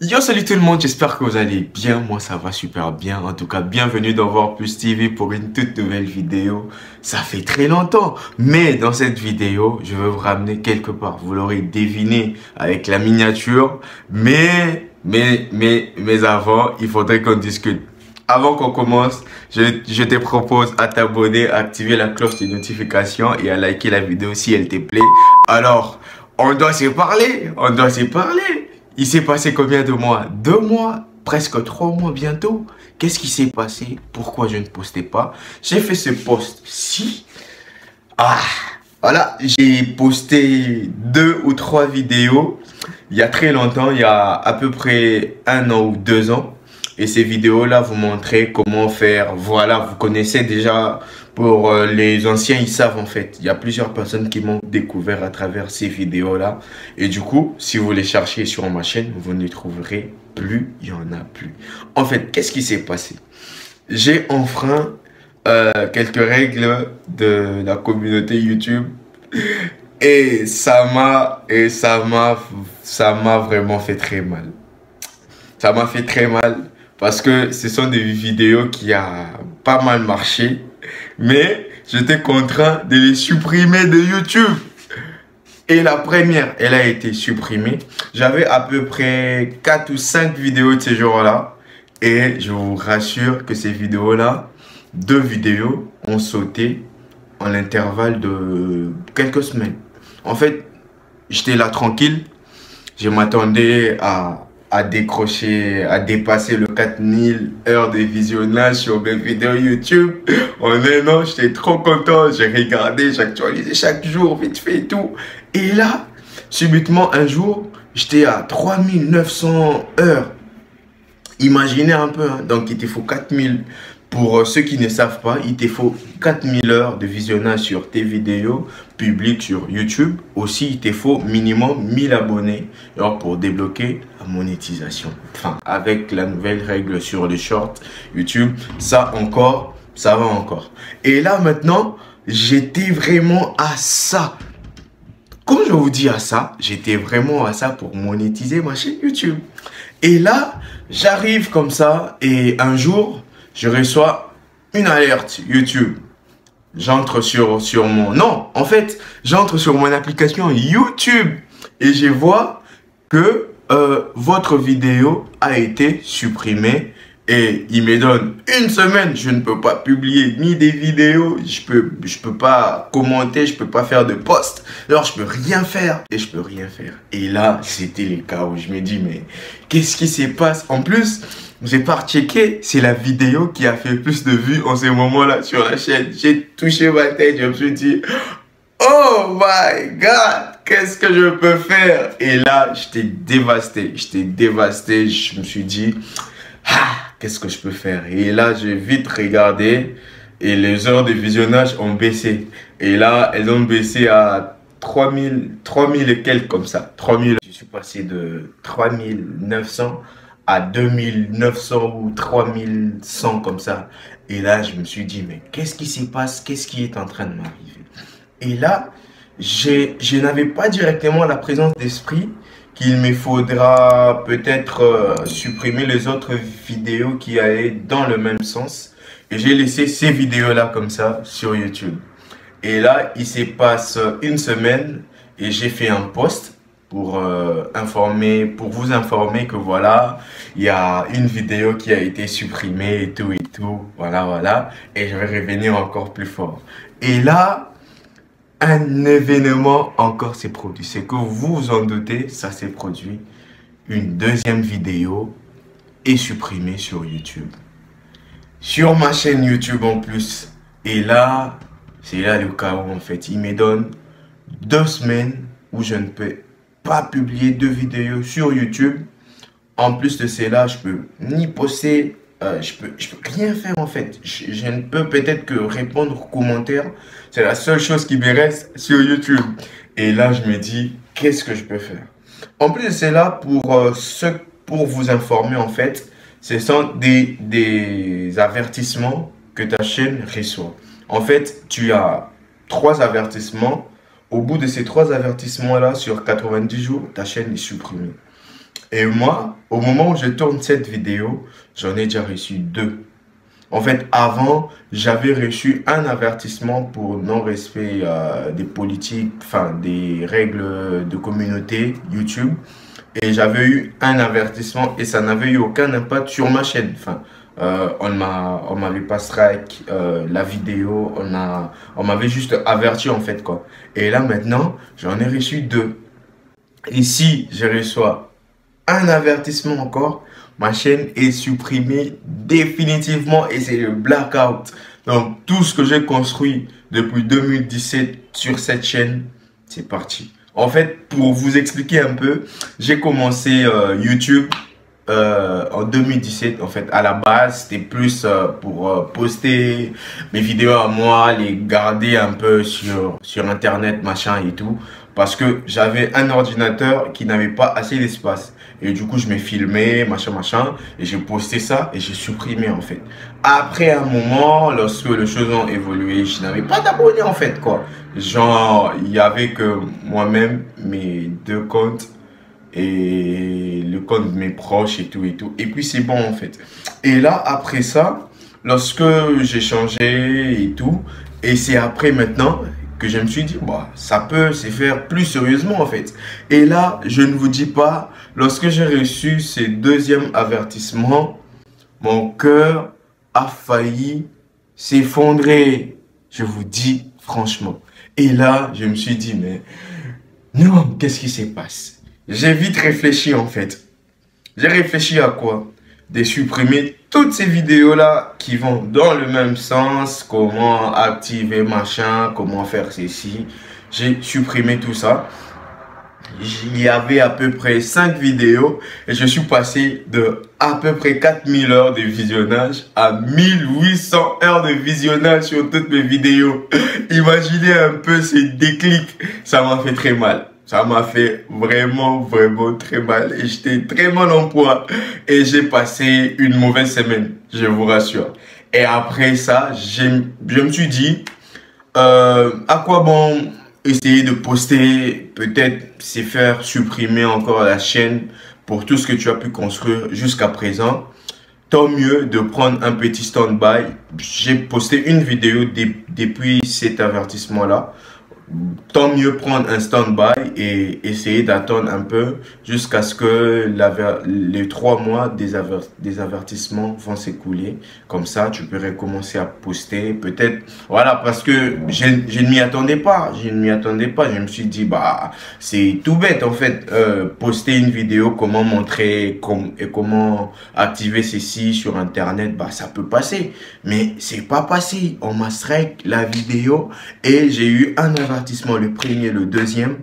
Yo, salut tout le monde, j'espère que vous allez bien. Moi, ça va super bien. En tout cas, bienvenue dans Voir Plus TV pour une toute nouvelle vidéo. Ça fait très longtemps, mais dans cette vidéo, je veux vous ramener quelque part. Vous l'aurez deviné avec la miniature, mais avant, il faudrait qu'on discute. Avant qu'on commence, je te propose à t'abonner, à activer la cloche de notification et à liker la vidéo si elle te plaît. Alors, on doit se parler, on doit se parler. Il s'est passé combien de mois? 2 mois? Presque 3 mois bientôt? Qu'est-ce qui s'est passé? Pourquoi je ne postais pas? J'ai fait ce post-ci. Voilà, j'ai posté 2 ou 3 vidéos il y a très longtemps, il y a à peu près 1 an ou 2 ans. Et ces vidéos-là vous montraient comment faire. Voilà, vous connaissez déjà. Pour les anciens, ils savent en fait. Il y a plusieurs personnes qui m'ont découvert à travers ces vidéos-là. Et du coup, si vous les cherchez sur ma chaîne, vous ne les trouverez plus. Il n'y en a plus. En fait, qu'est-ce qui s'est passé? J'ai enfreint quelques règles de la communauté YouTube. Et ça m'a vraiment fait très mal. Ça m'a fait très mal parce que ce sont des vidéos qui ont pas mal marché. Mais j'étais contraint de les supprimer de YouTube. Et la première, elle a été supprimée. J'avais à peu près 4 ou 5 vidéos de ces jours-là. Et je vous rassure que ces vidéos-là, 2 vidéos ont sauté en l'intervalle de quelques semaines. En fait, j'étais là tranquille. Je m'attendais à décrocher, à dépasser le 4000 heures de visionnage sur mes vidéos YouTube. En 1 an, j'étais trop content. J'ai regardé, j'actualisais chaque jour, vite fait et tout. Et là, subitement, un jour, j'étais à 3900 heures. Imaginez un peu, hein. Donc il te faut 4000. Pour ceux qui ne savent pas, il te faut 4000 heures de visionnage sur tes vidéos publiques sur YouTube. Aussi, il te faut minimum 1000 abonnés alors pour débloquer la monétisation. Enfin, avec la nouvelle règle sur les shorts YouTube, ça va encore. Et là maintenant, j'étais vraiment à ça. Comme je vous dis à ça, j'étais vraiment à ça pour monétiser ma chaîne YouTube. Et là, j'arrive comme ça et un jour, je reçois une alerte YouTube. J'entre sur mon... Non, en fait, j'entre sur mon application YouTube et je vois que votre vidéo a été supprimée. Et il me donne 1 semaine, je ne peux pas publier ni des vidéos, je peux pas commenter, je peux pas faire de posts. Alors je peux rien faire et je peux rien faire. Et là, c'était le cas où je me dis, mais qu'est-ce qui se passe? En plus, j'ai pas checké, c'est la vidéo qui a fait plus de vues en ce moment-là sur la chaîne. J'ai touché ma tête, je me suis dit, oh my God, qu'est-ce que je peux faire? Et là, j'étais dévasté, je me suis dit, qu'est-ce que je peux faire? Et là, j'ai vite regardé et les heures de visionnage ont baissé. Et là, elles ont baissé à 3000 et quelques comme ça. 3000. Je suis passé de 3900 à 2900 ou 3100 comme ça. Et là, je me suis dit, mais qu'est-ce qui se passe? Qu'est-ce qui est en train de m'arriver? Et là, je n'avais pas directement la présence d'esprit qu'il me faudra peut-être supprimer les autres vidéos qui allaient dans le même sens. Et j'ai laissé ces vidéos-là comme ça sur YouTube. Et là, il se passe 1 semaine et j'ai fait un post pour vous informer que voilà, il y a une vidéo qui a été supprimée et tout. Voilà, voilà. Et je vais revenir encore plus fort. Et là, un événement encore s'est produit. C'est que vous vous en doutez, ça s'est produit. Une deuxième vidéo est supprimée sur YouTube. Sur ma chaîne YouTube en plus. Et là, c'est là le chaos en fait. Il me donne 2 semaines où je ne peux pas publier 2 vidéos sur YouTube. En plus de cela, je peux ni poster, je peux rien faire en fait. Je ne peux peut-être que répondre aux commentaires. C'est la seule chose qui me reste sur YouTube. Et là, je me dis, qu'est-ce que je peux faire? En plus de cela, pour vous informer en fait, ce sont des avertissements que ta chaîne reçoit. En fait, tu as 3 avertissements. Au bout de ces 3 avertissements-là, sur 90 jours, ta chaîne est supprimée. Et moi, au moment où je tourne cette vidéo, j'en ai déjà reçu 2. En fait, avant, j'avais reçu un avertissement pour non-respect des politiques, enfin des règles de communauté YouTube. Et j'avais eu un avertissement et ça n'avait eu aucun impact sur ma chaîne. Enfin, on m'avait pas strike la vidéo, on m'avait juste averti en fait quoi. Et là maintenant, j'en ai reçu 2. Et si je reçois un avertissement encore, ma chaîne est supprimée définitivement et c'est le blackout. Donc tout ce que j'ai construit depuis 2017 sur cette chaîne, c'est parti. En fait, pour vous expliquer un peu, j'ai commencé YouTube en 2017. En fait, à la base, c'était plus pour poster mes vidéos à moi, les garder un peu sur Internet, machin et tout. Parce que j'avais un ordinateur qui n'avait pas assez d'espace. Et du coup, je me filmais, machin, machin. Et j'ai posté ça et j'ai supprimé en fait. Après un moment, lorsque les choses ont évolué, je n'avais pas d'abonnés en fait quoi. Genre, il y avait que moi-même, mes 2 comptes et le compte de mes proches et tout et tout. Et puis c'est bon en fait. Et là, après ça, lorsque j'ai changé et tout, et c'est après maintenant que je me suis dit, bah, ça peut se faire plus sérieusement en fait. Et là, je ne vous dis pas, lorsque j'ai reçu ces 2e avertissements, mon cœur a failli s'effondrer. Je vous dis franchement. Et là, je me suis dit, mais non, qu'est-ce qui se passe? J'ai vite réfléchi en fait. J'ai réfléchi à quoi? De supprimer toutes ces vidéos-là qui vont dans le même sens. Comment activer machin, comment faire ceci. J'ai supprimé tout ça. Il y avait à peu près 5 vidéos et je suis passé de à peu près 4000 heures de visionnage à 1800 heures de visionnage sur toutes mes vidéos. Imaginez un peu ces déclics. Ça m'a fait très mal. Ça m'a fait vraiment très mal et j'étais très mal en poids et j'ai passé une mauvaise semaine, je vous rassure. Et après ça, je me suis dit, à quoi bon essayer de poster, peut-être c'est faire supprimer encore la chaîne pour tout ce que tu as pu construire jusqu'à présent. Tant mieux de prendre un petit stand-by. J'ai posté une vidéo depuis cet avertissement-là. Tant mieux prendre un stand-by et essayer d'attendre un peu jusqu'à ce que les 3 mois des avertissements vont s'écouler. Comme ça, tu peux recommencer à poster. Peut-être, voilà, parce que je ne m'y attendais pas. Je ne m'y attendais pas. Je me suis dit, bah, c'est tout bête en fait. Poster une vidéo, comment montrer et comment activer ceci sur Internet, bah, ça peut passer. Mais c'est pas passé. On m'a strike la vidéo et j'ai eu un avertissement. Le premier, le deuxième.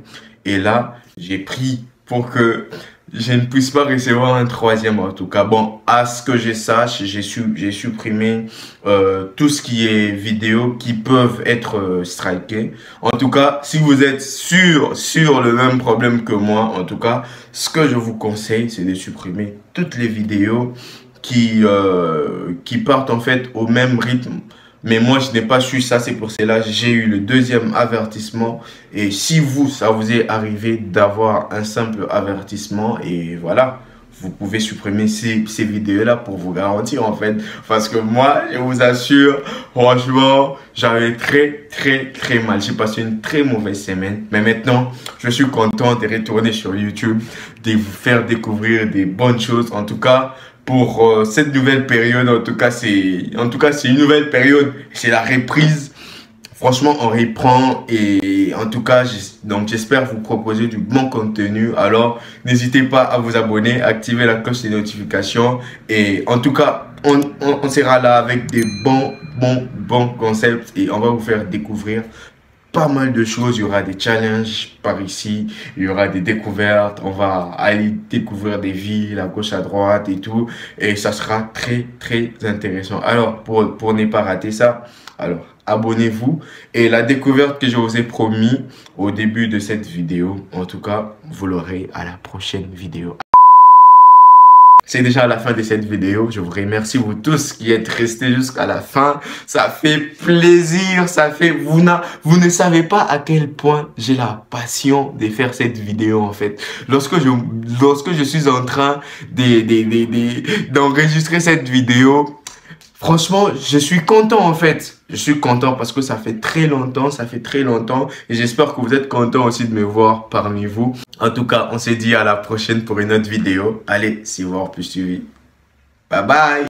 Et là, j'ai pris pour que je ne puisse pas recevoir un 3e. En tout cas, bon, à ce que je sache, j'ai supprimé tout ce qui est vidéo qui peuvent être strikées. En tout cas, si vous êtes sur le même problème que moi, en tout cas, ce que je vous conseille, c'est de supprimer toutes les vidéos qui partent en fait au même rythme. Mais moi, je n'ai pas su ça, c'est pour cela que j'ai eu le 2e avertissement. Et si ça vous est arrivé d'avoir un simple avertissement, et voilà, vous pouvez supprimer ces vidéos-là pour vous garantir en fait. Parce que moi, je vous assure, franchement, j'avais très mal. J'ai passé une très mauvaise semaine. Mais maintenant, je suis content de retourner sur YouTube, de vous faire découvrir des bonnes choses. En tout cas, pour cette nouvelle période, en tout cas c'est une nouvelle période, c'est la reprise. Franchement, on reprend et en tout cas, donc j'espère vous proposer du bon contenu. Alors, n'hésitez pas à vous abonner, activer la cloche des notifications et en tout cas, on sera là avec des bons concepts et on va vous faire découvrir pas mal de choses. Il y aura des challenges par ici, il y aura des découvertes, on va aller découvrir des villes à gauche à droite et tout, et ça sera très intéressant. Alors pour ne pas rater ça, alors abonnez-vous et la découverte que je vous ai promis au début de cette vidéo, en tout cas vous l'aurez à la prochaine vidéo. c'est déjà la fin de cette vidéo. Je vous remercie vous tous qui êtes restés jusqu'à la fin. Ça fait plaisir, vous ne savez pas à quel point j'ai la passion de faire cette vidéo en fait. Lorsque je suis en train d'enregistrer cette vidéo, franchement, je suis content en fait. Je suis content parce que ça fait très longtemps, et j'espère que vous êtes content aussi de me voir parmi vous. En tout cas, on se dit à la prochaine pour une autre vidéo. Allez, si vous avez plus suivi. Bye bye.